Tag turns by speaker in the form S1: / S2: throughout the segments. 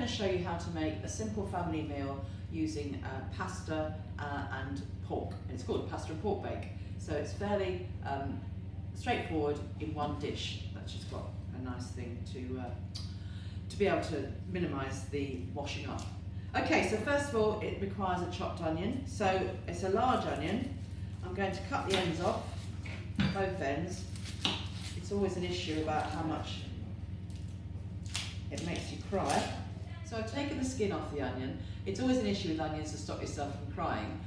S1: to show you how to make a simple family meal using pasta and pork. It's called pasta and pork bake. So it's fairly straightforward in one dish. That's just got a nice thing to be able to minimise the washing up. Okay, so first of all, it requires a chopped onion. So it's a large onion. I'm going to cut the ends off, both ends. It's always an issue about how much it makes you cry. So I've taken the skin off the onion. It's always an issue with onions to stop yourself from crying.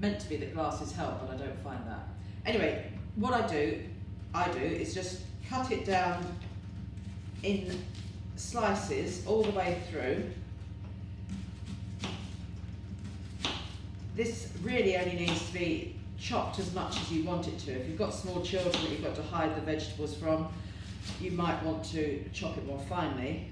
S1: Meant to be that glasses help, but I don't find that. Anyway, what I do is just cut it down in slices all the way through. This really only needs to be chopped as much as you want it to. If you've got small children that you've got to hide the vegetables from, you might want to chop it more finely.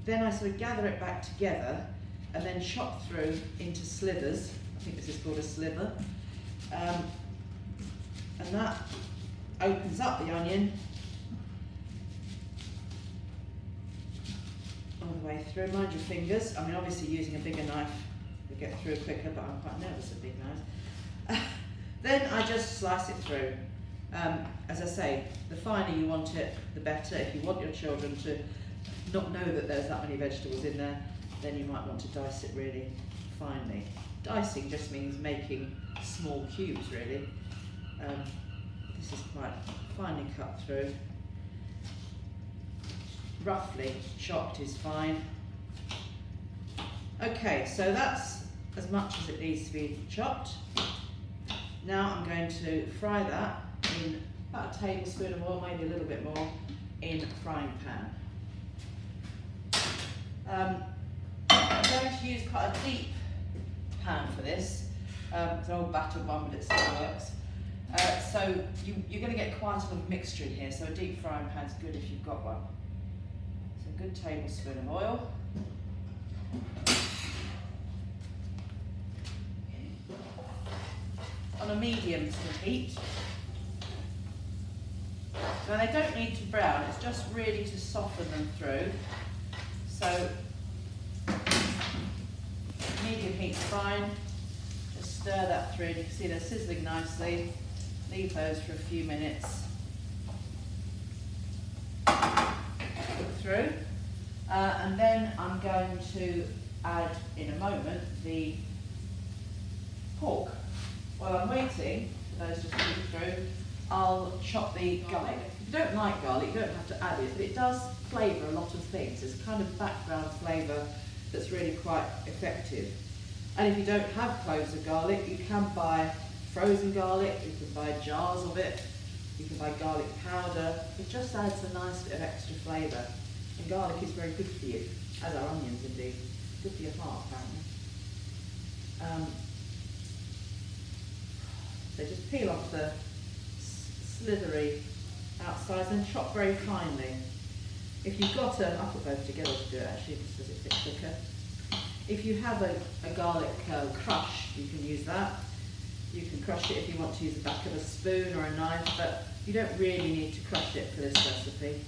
S1: Then I sort of gather it back together and then chop through into slivers. I think this is called a sliver. And that opens up the onion all the way through. Mind your fingers. I mean, obviously using a bigger knife will get through quicker, but I'm quite nervous at big knives. Then I just slice it through. As I say, the finer you want it, the better. If you want your children to not know that there's that many vegetables in there, then you might want to dice it really finely. Dicing just means making small cubes, really. This is quite finely cut through. Roughly chopped is fine. Okay, so that's as much as it needs to be chopped. Now I'm going to fry that in about a tablespoon of oil, maybe a little bit more, in a frying pan. I'm going to use quite a deep pan for this. It's an old battered one, but it still works. So you're going to get quite a lot of mixture in here, so a deep frying pan is good if you've got one. So a good tablespoon of oil. On a medium sort of heat. So they don't need to brown, it's just really to soften them through. So medium heat's fine. Just stir that through. You can see they're sizzling nicely. Leave those for a few minutes. Cook through. And then I'm going to add in a moment the pork. While I'm waiting for those to cook through, I'll chop the garlic. If you don't like garlic, you don't have to add it, but it does flavour a lot of things. It's kind of background flavour that's really quite effective. And if you don't have cloves of garlic, you can buy frozen garlic, you can buy jars of it, you can buy garlic powder. It just adds a nice bit of extra flavour. And garlic is very good for you, as are onions indeed. Good for your heart, apparently. So just peel off the slithery outsides and chop very finely. If you've got I'll put both together to do it actually, just as it fits quicker. If you have a garlic crush, you can use that. You can crush it if you want to use the back of a spoon or a knife, but you don't really need to crush it for this recipe.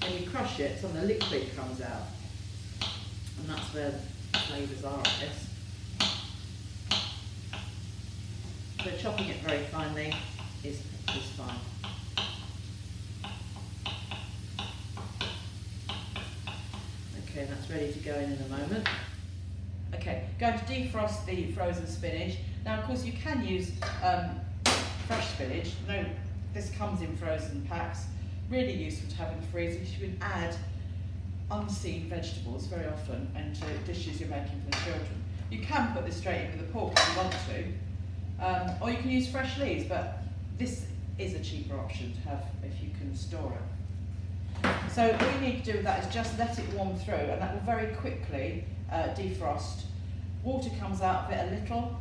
S1: When you crush it, some of the liquid comes out, and that's where the flavours are of this. So chopping it very finely is fine. Okay, that's ready to go in a moment. Okay, going to defrost the frozen spinach. Now, of course, you can use fresh spinach. No, this comes in frozen packs. Really useful to have in the freezer. You can add unseen vegetables very often into dishes you're making for the children. You can put this straight in with the pork if you want to. Or you can use fresh leaves, but this is a cheaper option to have if you can store it. So all you need to do with that is just let it warm through, and that will very quickly defrost. Water comes out of it a little,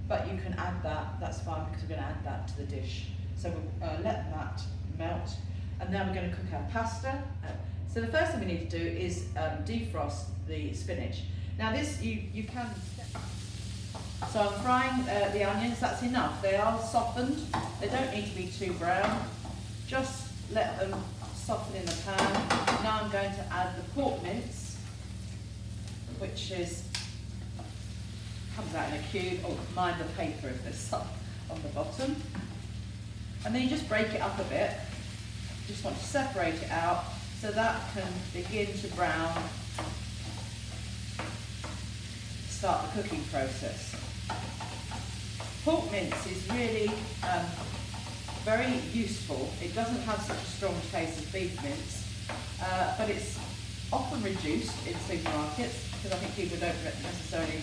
S1: but you can add that, that's fine because we're going to add that to the dish. So we'll let that melt, and then we're going to cook our pasta. So the first thing we need to do is defrost the spinach. Now this, you can... So I'm frying the onions, that's enough. They are softened, they don't need to be too brown. Just let them soften in the pan. Now I'm going to add the pork mince which comes out in a cube. Oh, mind the paper if there's some on the bottom. And then you just break it up a bit. Just want to separate it out so that can begin to brown, start the cooking process. Pork mince is really very useful. It doesn't have such a strong taste as beef mince, but it's often reduced in supermarkets because I think people don't necessarily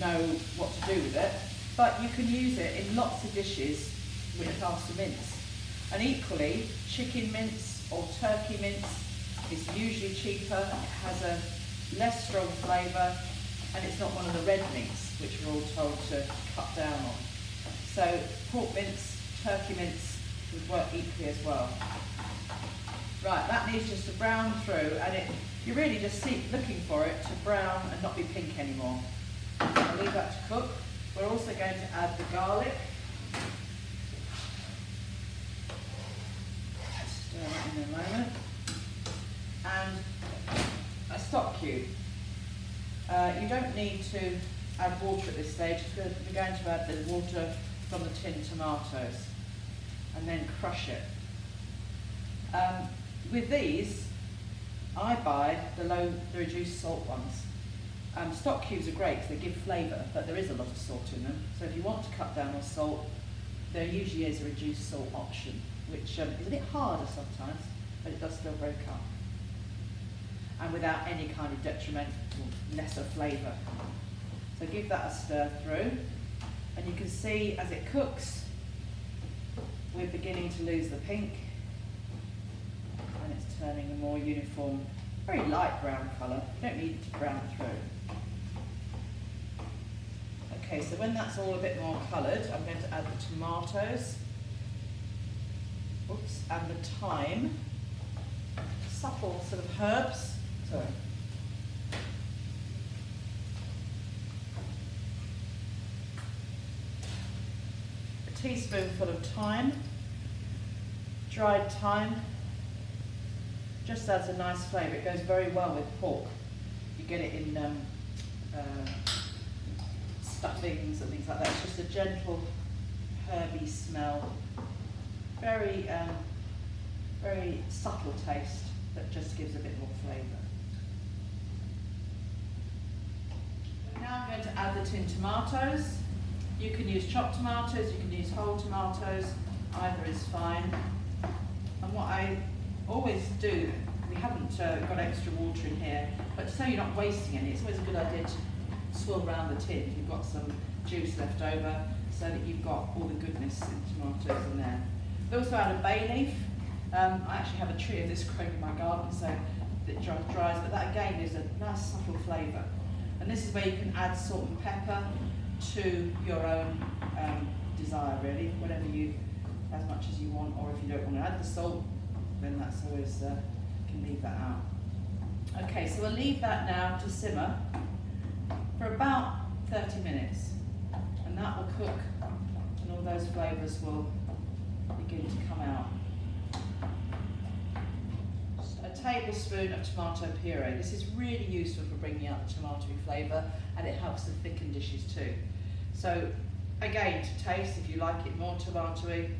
S1: know what to do with it. But you can use it in lots of dishes with pasta mince. And equally, chicken mince or turkey mince is usually cheaper, it has a less strong flavour, and it's not one of the red meats, which we're all told to cut down on. So pork mince, turkey mince would work equally as well. Right, that needs just to brown through, and you really just keep looking for it to brown and not be pink anymore. I'll leave that to cook. We're also going to add the garlic. Stir that in a moment. And a stock cube. You don't need to add water at this stage. We're going to add the water from the tinned tomatoes and then crush it. With these, I buy the reduced salt ones. Stock cubes are great because they give flavour, but there is a lot of salt in them. So if you want to cut down on salt, there usually is a reduced salt option, which is a bit harder sometimes, but it does still break up. And without any kind of detrimental lesser flavour. So give that a stir through, and you can see as it cooks, we're beginning to lose the pink, and it's turning a more uniform, very light brown colour. You don't need it to brown through. Okay, so when that's all a bit more coloured, I'm going to add the tomatoes, and the thyme, supple sort of herbs. Sorry. A teaspoonful of thyme, dried thyme, just adds a nice flavour. It goes very well with pork. You get it in stuffings and things like that. It's just a gentle herby smell, very very subtle taste that just gives a bit more flavour. Now I'm going to add the tinned tomatoes. You can use chopped tomatoes, you can use whole tomatoes, either is fine. And what I always do, we haven't got extra water in here, but so you're not wasting any, it's always a good idea to swirl around the tin if you've got some juice left over, so that you've got all the goodness in tomatoes in there. We also add a bay leaf. I actually have a tree of this growing in my garden, so it dries, but that again is a nice subtle flavour. And this is where you can add salt and pepper to your own desire, really, whatever as much as you want, or if you don't want to add the salt, then that's always, you can leave that out. Okay, so we'll leave that now to simmer for about 30 minutes, and that will cook, and all those flavours will begin to come out. A tablespoon of tomato puree. This is really useful for bringing out the tomatoey flavour, and it helps to thicken dishes too. So again, to taste, if you like it more tomatoey,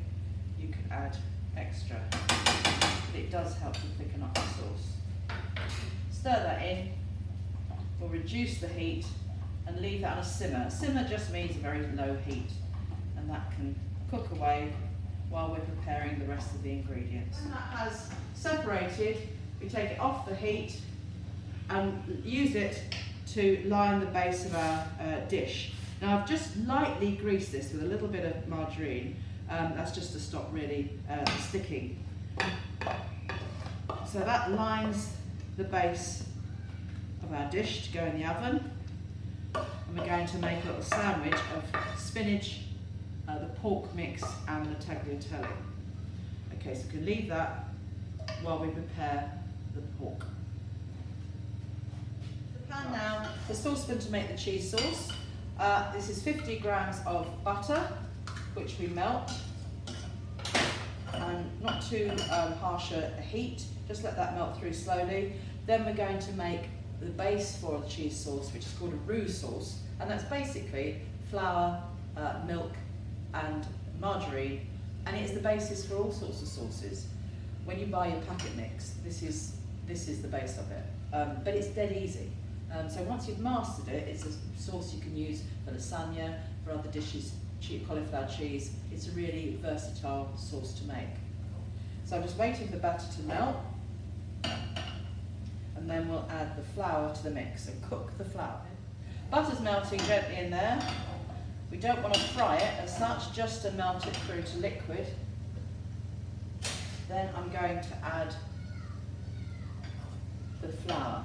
S1: you can add extra. But it does help to thicken up the sauce. Stir that in. We'll reduce the heat and leave that on a simmer. A simmer just means a very low heat, and that can cook away while we're preparing the rest of the ingredients. When that has separated, we take it off the heat and use it to line the base of our dish. Now I've just lightly greased this with a little bit of margarine. That's just to stop really sticking. So that lines the base of our dish to go in the oven. And we're going to make a little sandwich of spinach, the pork mix and the tagliatelle. Okay, so we can leave that while we prepare the pork. The pan now, the saucepan to make the cheese sauce. This is 50 grams of butter, which we melt. And not too harsh a heat, just let that melt through slowly. Then we're going to make the base for the cheese sauce, which is called a roux sauce, and that's basically flour, milk and margarine, and it is the basis for all sorts of sauces. When you buy your packet mix, this is the base of it, but it's dead easy. So once you've mastered it, it's a sauce you can use for lasagna, for other dishes, cauliflower cheese. It's a really versatile sauce to make. So I'm just waiting for the batter to melt, and then we'll add the flour to the mix and cook the flour. Butter's melting gently in there. We don't want to fry it as such, just to melt it through to liquid. Then I'm going to add the flour.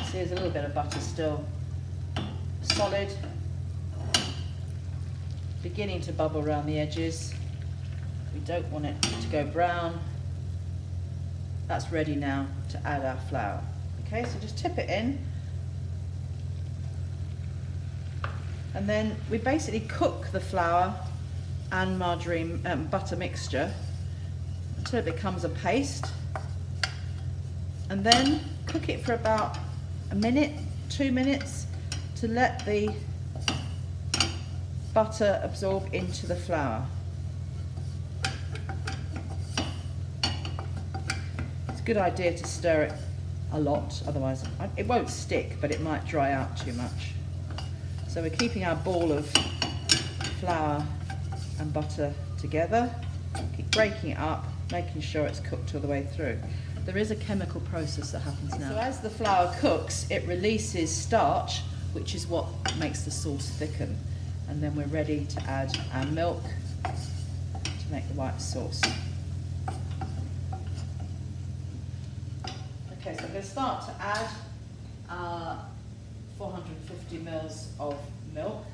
S1: See, there's a little bit of butter still solid, beginning to bubble around the edges. We don't want it to go brown. That's ready now to add our flour. Okay, so just tip it in. And then we basically cook the flour and margarine butter mixture until it becomes a paste. And then cook it for about a minute, 2 minutes, to let the butter absorb into the flour. It's a good idea to stir it a lot, otherwise it won't stick, but it might dry out too much. So we're keeping our ball of flour and butter together, keep breaking it up, making sure it's cooked all the way through. There is a chemical process that happens now. So as the flour cooks, it releases starch, which is what makes the sauce thicken. And then we're ready to add our milk to make the white sauce. Okay, so I'm going to start to add our 450 mils of milk.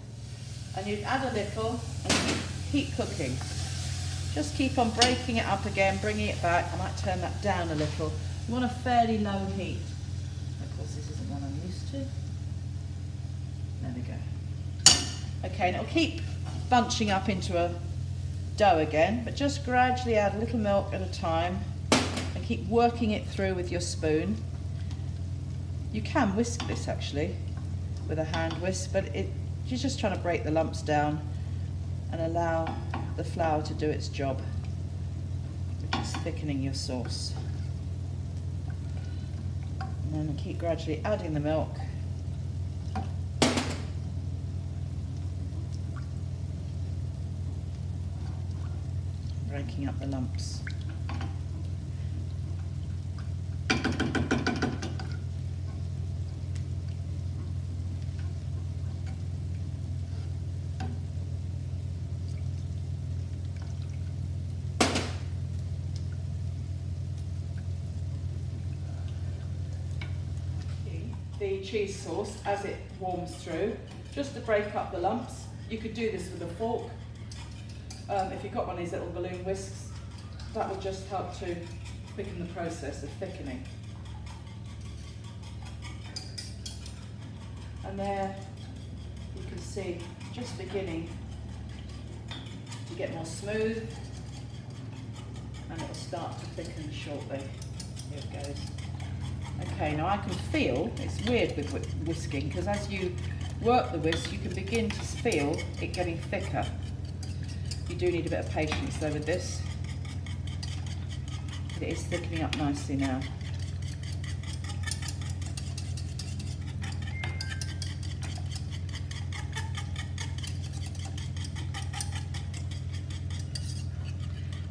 S1: And you'd add a little and keep cooking. Just keep on breaking it up again, bringing it back. I might turn that down a little. You want a fairly low heat. Of course, this isn't one I'm used to. There we go. Okay, and it'll keep bunching up into a dough again, but just gradually add a little milk at a time and keep working it through with your spoon. You can whisk this actually with a hand whisk, but you're just trying to break the lumps down and allow the flour to do its job, which is thickening your sauce. And then keep gradually adding the milk. Breaking up the lumps. The cheese sauce as it warms through, just to break up the lumps. You could do this with a fork. If you've got one of these little balloon whisks, that will just help to quicken the process of thickening. And there you can see just beginning to get more smooth, and it will start to thicken shortly. Here it goes. Okay, now I can feel, it's weird with whisking, because as you work the whisk, you can begin to feel it getting thicker. You do need a bit of patience though with this. But it is thickening up nicely now.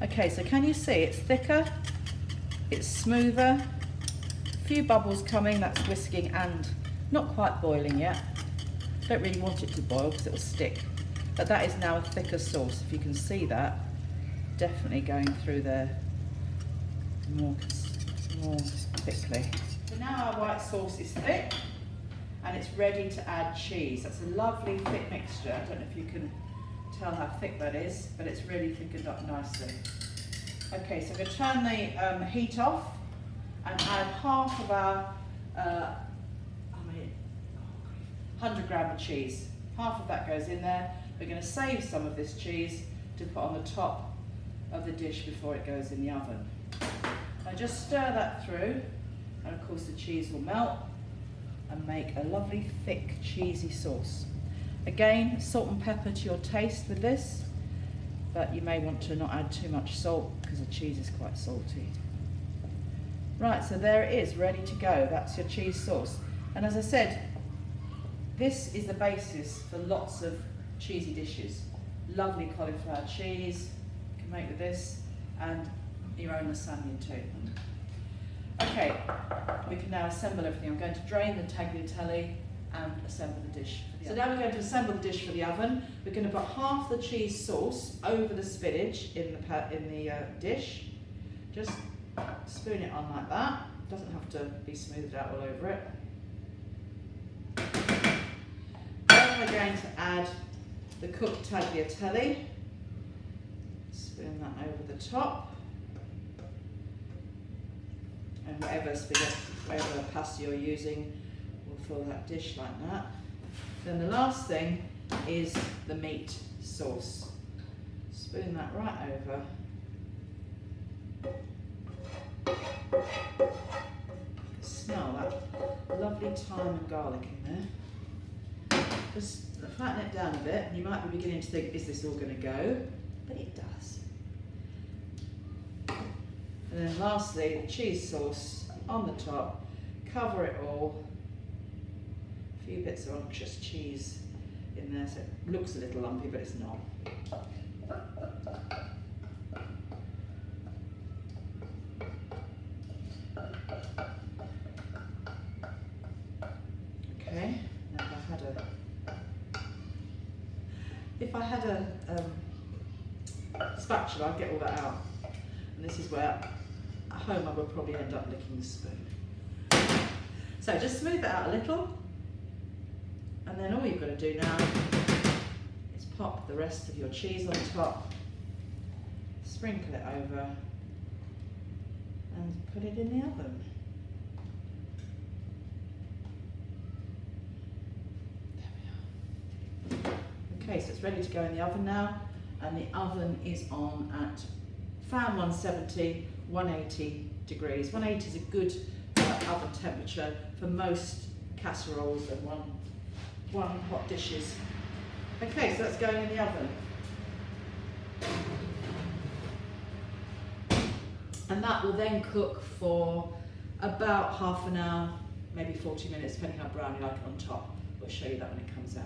S1: Okay, so can you see it's thicker, it's smoother, a few bubbles coming, that's whisking and not quite boiling yet. Don't really want it to boil because it will stick. But that is now a thicker sauce, if you can see that. Definitely going through there more thickly. So now our white sauce is thick and it's ready to add cheese. That's a lovely thick mixture. I don't know if you can tell how thick that is, but it's really thickened up nicely. Okay, so we're going to turn the heat off and add half of our 100 gram of cheese. Half of that goes in there. We're going to save some of this cheese to put on the top of the dish before it goes in the oven. Now just stir that through, and of course the cheese will melt and make a lovely thick cheesy sauce. Again, salt and pepper to your taste with this, but you may want to not add too much salt because the cheese is quite salty. Right, so there it is, ready to go. That's your cheese sauce. And as I said, this is the basis for lots of cheesy dishes. Lovely cauliflower cheese, you can make with this, and your own lasagna too. Okay, we can now assemble everything. I'm going to drain the tagliatelle and assemble the dish. So now we're going to assemble the dish for the oven. We're going to put half the cheese sauce over the spinach in the dish. Just spoon it on like that. Doesn't have to be smoothed out all over it. Then we're going to add the cooked tagliatelle. Spoon that over the top. And whatever pasta you're using will fill that dish like that. Then the last thing is the meat sauce. Spoon that right over. Smell that lovely thyme and garlic in there. Just flatten it down a bit, and you might be beginning to think, is this all going to go? But it does. And then lastly, the cheese sauce on the top. Cover it all. A few bits of unctuous cheese in there, so it looks a little lumpy, but it's not. Okay, now if I had a spatula, I'd get all that out. And this is where, at home, I would probably end up licking the spoon. So just smooth it out a little, and then all you've got to do now is pop the rest of your cheese on top, sprinkle it over, and put it in the oven. There we are. Okay, so it's ready to go in the oven now, and the oven is on at fan 170, 180 degrees. 180 is a good oven temperature for most casseroles and one hot dishes. Okay, so that's going in the oven. And that will then cook for about half an hour, maybe 40 minutes, depending how brown you like it on top. We'll show you that when it comes out.